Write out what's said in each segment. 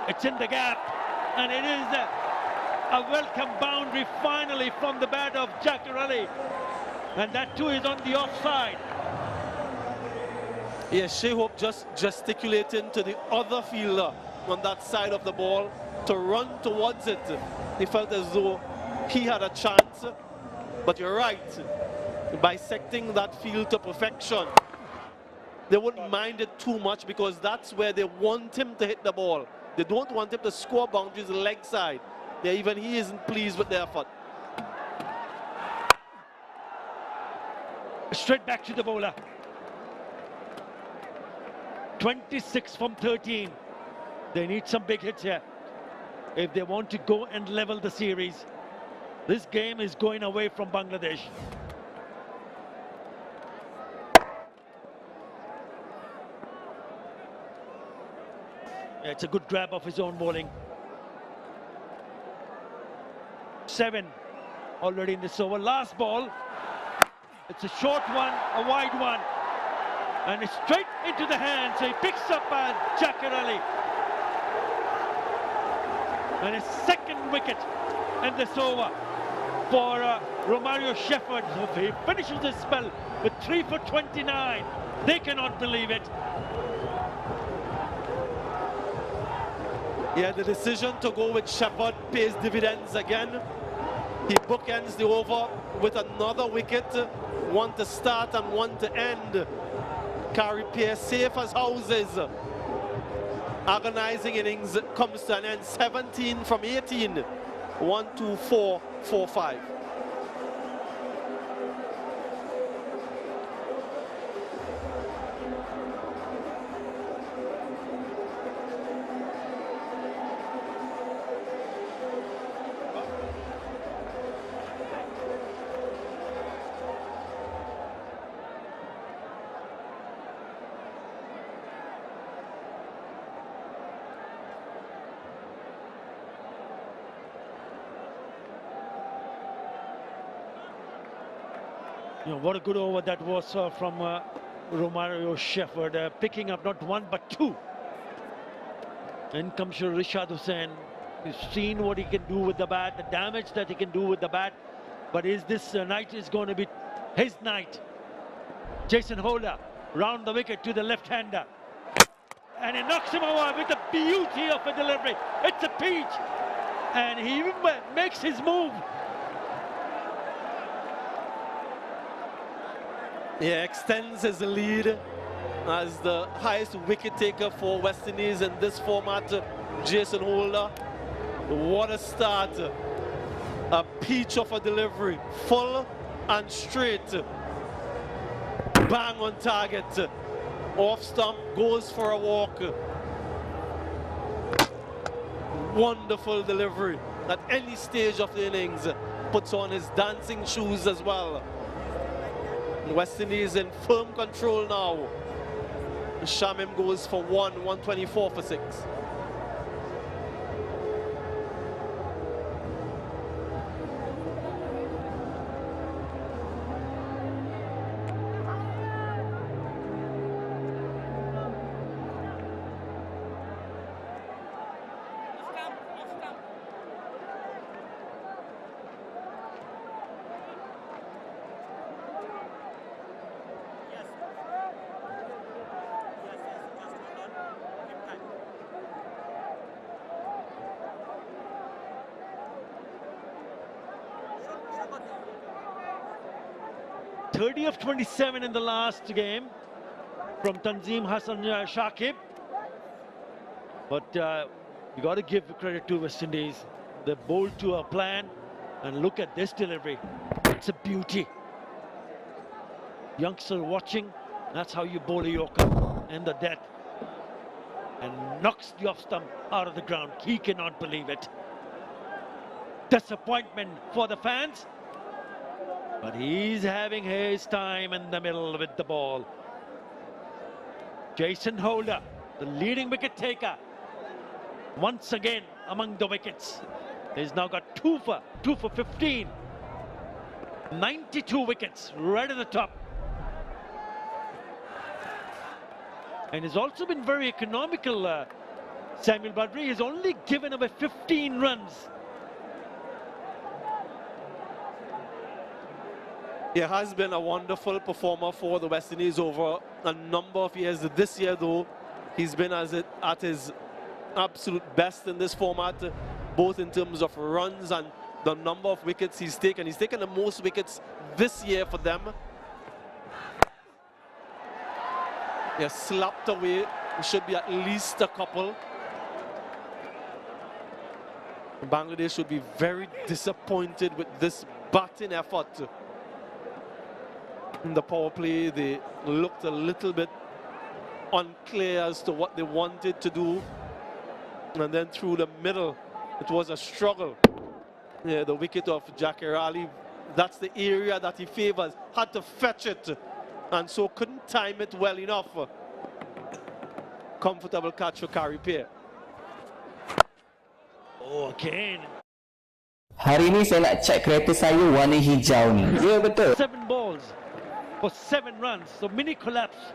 It's in the gap, and it is a welcome boundary finally from the bat of Jaccarelli, and that too is on the offside. Yeah, Shai Hope just gesticulating to the other fielder on that side of the ball to run towards it. He felt as though he had a chance, but you're right, bisecting that field to perfection. They wouldn't mind it too much because that's where they want him to hit the ball. They don't want him to score boundaries leg side. Even he isn't pleased with the effort. Straight back to the bowler. 26 from 13. They need some big hits here if they want to go and level the series. This game is going away from Bangladesh. Yeah, it's a good grab of his own bowling. 7 already in this over. Last ball. It's a short one, a wide one. And it's straight into the hands. So he picks up Jaccarelli. And his second wicket in this over for Romario Shepherd. He finishes his spell with 3 for 29. They cannot believe it. Yeah, the decision to go with Shepherd pays dividends again. He bookends the over with another wicket, one to start and one to end. Gary Pearce safe as houses. Agonizing innings comes to an end. 17 from 18. 1, 2, 4, 4, 5. You know, what a good over that was from Romario Shepherd, picking up not 1 but 2. In comes Rishad Hussain. You've seen what he can do with the bat, the damage that he can do with the bat. But is this night is going to be his night? Jason Holder round the wicket to the left-hander. And he knocks him over with the beauty of a delivery. It's a peach. And he even makes his move. Yeah, extends his lead as the highest wicket taker for West Indies in this format, Jason Holder. What a start. A peach of a delivery, full and straight. Bang on target. Off stump, goes for a walk. Wonderful delivery. At any stage of the innings, puts on his dancing shoes as well. West Indies in firm control now. Shamim goes for 124 for 6. .30 of 27 in the last game from Tanzim Hassan Shakib. But you got to give credit to West Indies. They bowled to a plan, and look at this delivery. It's a beauty. Youngster watching, that's how you bowl a Yorker in the death. And knocks the off stump out of the ground. He cannot believe it. Disappointment for the fans. But he's having his time in the middle with the ball. Jason Holder, the leading wicket taker, once again among the wickets. He's now got 2 for 15. 92 wickets right at the top. And he's also been very economical Samuel Badri has only given away 15 runs. He has been a wonderful performer for the West Indies over a number of years. This year, though, he's been at his absolute best in this format, both in terms of runs and the number of wickets he's taken. He's taken the most wickets this year for them. He has slapped away. It should be at least a couple. Bangladesh should be very disappointed with this batting effort. In the power play, they looked a little bit unclear as to what they wanted to do. And then through the middle, it was a struggle. Yeah, the wicket of Jakir Ali, that's the area that he favors. Had to fetch it, and so couldn't time it well enough. Comfortable catch for Kari Pair. Oh, again. Hari ini saya nak check kereta saya warna hijau ni. Ya, betul. 7 balls for 7 runs. So mini collapse.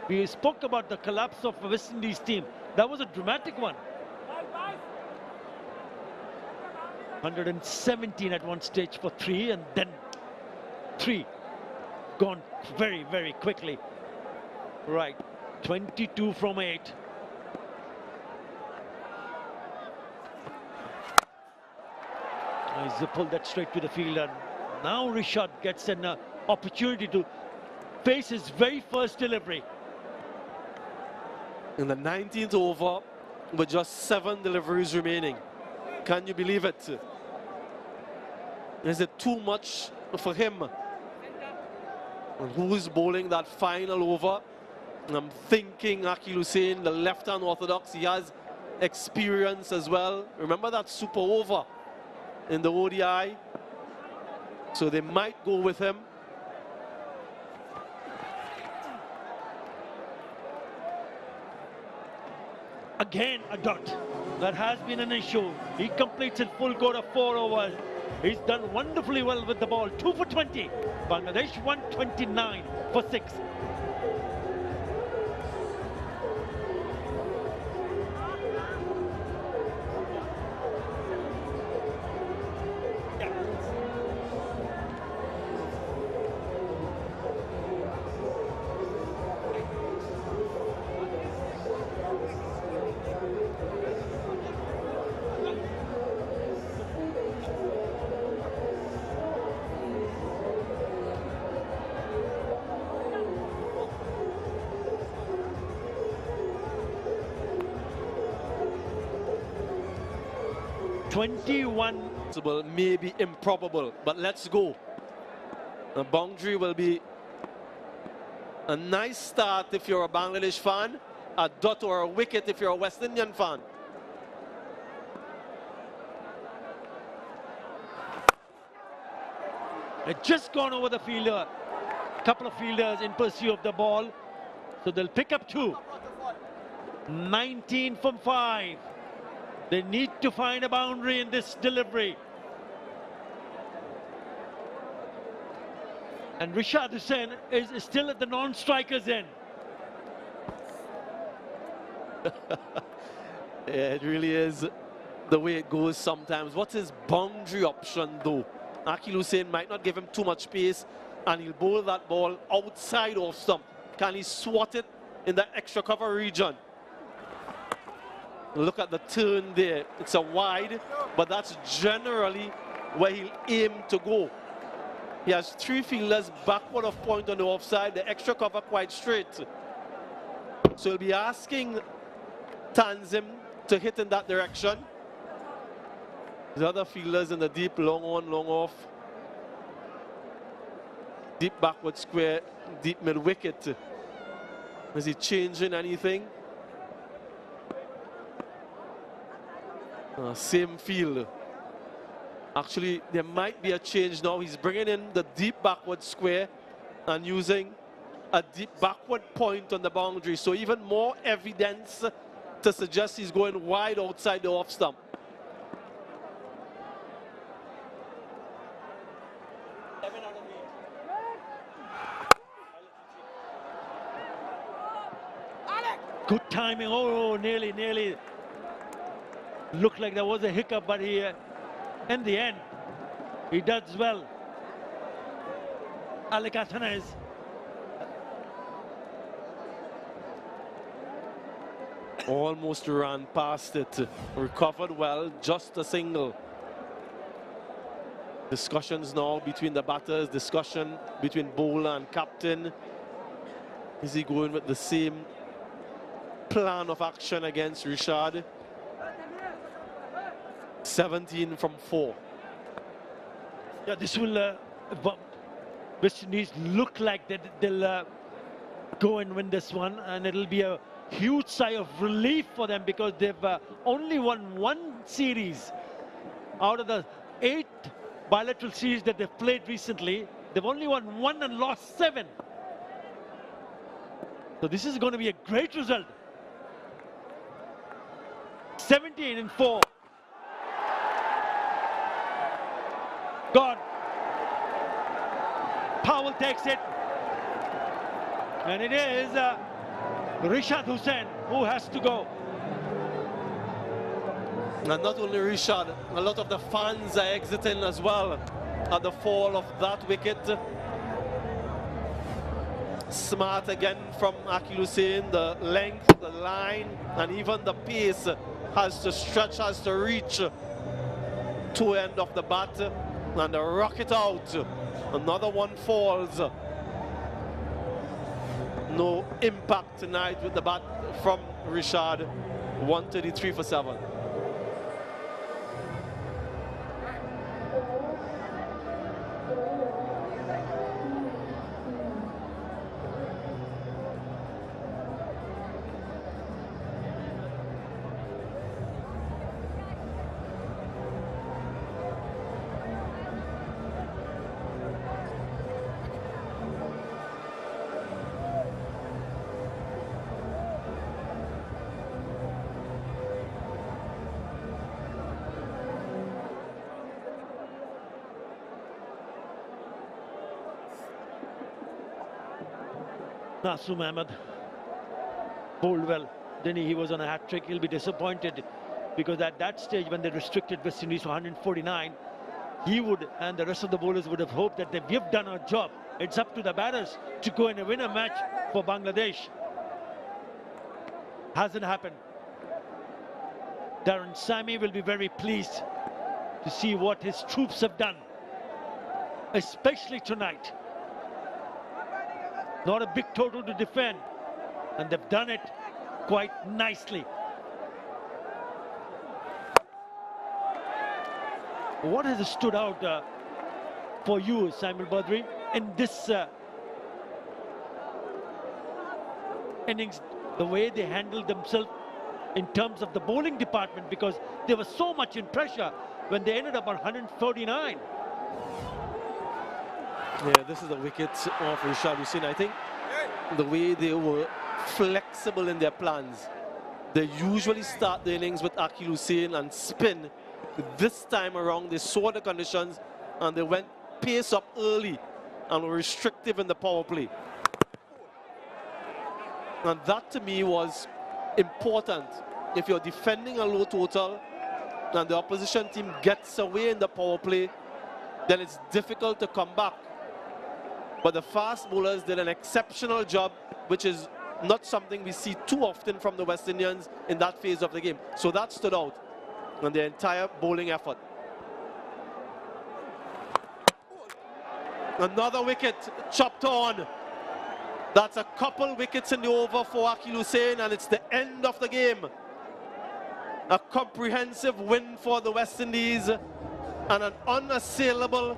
We spoke about the collapse of the West Indies team. That was a dramatic one. 117 at one stage for 3, and then 3 gone very, very quickly. Right, 22 from 8. He's pulled that straight to the field, and now Rishad gets an opportunity to face his very first delivery. In the 19th over, with just 7 deliveries remaining. Can you believe it? Is it too much for him? And who's bowling that final over? And I'm thinking Akeal Hosein, the left-hand orthodox. He has experience as well. Remember that super over in the ODI? So they might go with him. Again, a dot. That has been an issue. He completes in full go of 4 overs. He's done wonderfully well with the ball. 2 for 20. Bangladesh 129 for 6. Maybe improbable, but let's go. The boundary will be a nice start if you're a Bangladesh fan, a dot or a wicket if you're a West Indian fan. They've just gone over the fielder. A couple of fielders in pursuit of the ball. So they'll pick up 2. 19 from 5. They need to find a boundary in this delivery. And Rishad Hosein is still at the non-strikers end. Yeah, it really is the way it goes sometimes. What's his boundary option though? Akeal Hosein might not give him too much pace, and he'll bowl that ball outside off stump. Can he swat it in the extra cover region? Look at the turn there. It's a wide, but that's generally where he'll aim to go. He has 3 fielders backward of point on the offside, the extra cover quite straight. So he'll be asking Tanzim to hit in that direction. The other fielders in the deep, long on, long off. Deep backward square, deep mid wicket. Is he changing anything? Same field. Actually, there might be a change now. He's bringing in the deep backward square and using a deep backward point on the boundary. So even more evidence to suggest he's going wide outside the off stump. Good timing. Oh, nearly Looked like there was a hiccup, but he, in the end, he does well. Alekatanez. Almost ran past it. Recovered well, just a single. Discussions now between the batters, discussion between bowler and captain. Is he going with the same plan of action against Richard? 17 from 4. Yeah, this will West Indies look like that they'll go and win this one, and it'll be a huge sigh of relief for them because they've only won one series out of the 8 bilateral series that they've played recently. They've only won 1 and lost 7. So this is going to be a great result. 17 and 4. Gone. Powell takes it. And it is Rishad Hussain who has to go. And not only Rishad, a lot of the fans are exiting as well at the fall of that wicket. Smart again from Akeal Hosein. The length, the line, and even the pace has to stretch, has to reach to end of the bat. And the rocket out. Another one falls. No impact tonight with the bat from Rishad. 133 for 7. Naseem Ahmed bowled well. Then he was on a hat-trick. He'll be disappointed because at that stage when they restricted West Indies to 149, he would and the rest of the bowlers would have hoped that we've done our job. It's up to the batters to go and win a match for Bangladesh. Hasn't happened. Darren Sammy will be very pleased to see what his troops have done, especially tonight. Not a big total to defend, and they've done it quite nicely. What has stood out for you, Samuel Badri, in this innings, the way they handled themselves in terms of the bowling department, because they were so much in pressure when they ended up on 149. Yeah, this is the wicket of Rishad Hussain. I think the way they were flexible in their plans. They usually start the innings with Akeal Hosein and spin. This time around, they saw the conditions and they went pace up early and were restrictive in the power play. And that to me was important. If you're defending a low total and the opposition team gets away in the power play, then it's difficult to come back. But the fast bowlers did an exceptional job, which is not something we see too often from the West Indians in that phase of the game. So that stood out on the entire bowling effort. Another wicket chopped on. That's a couple wickets in the over for Akeal Hosein, and it's the end of the game. A comprehensive win for the West Indies and an unassailable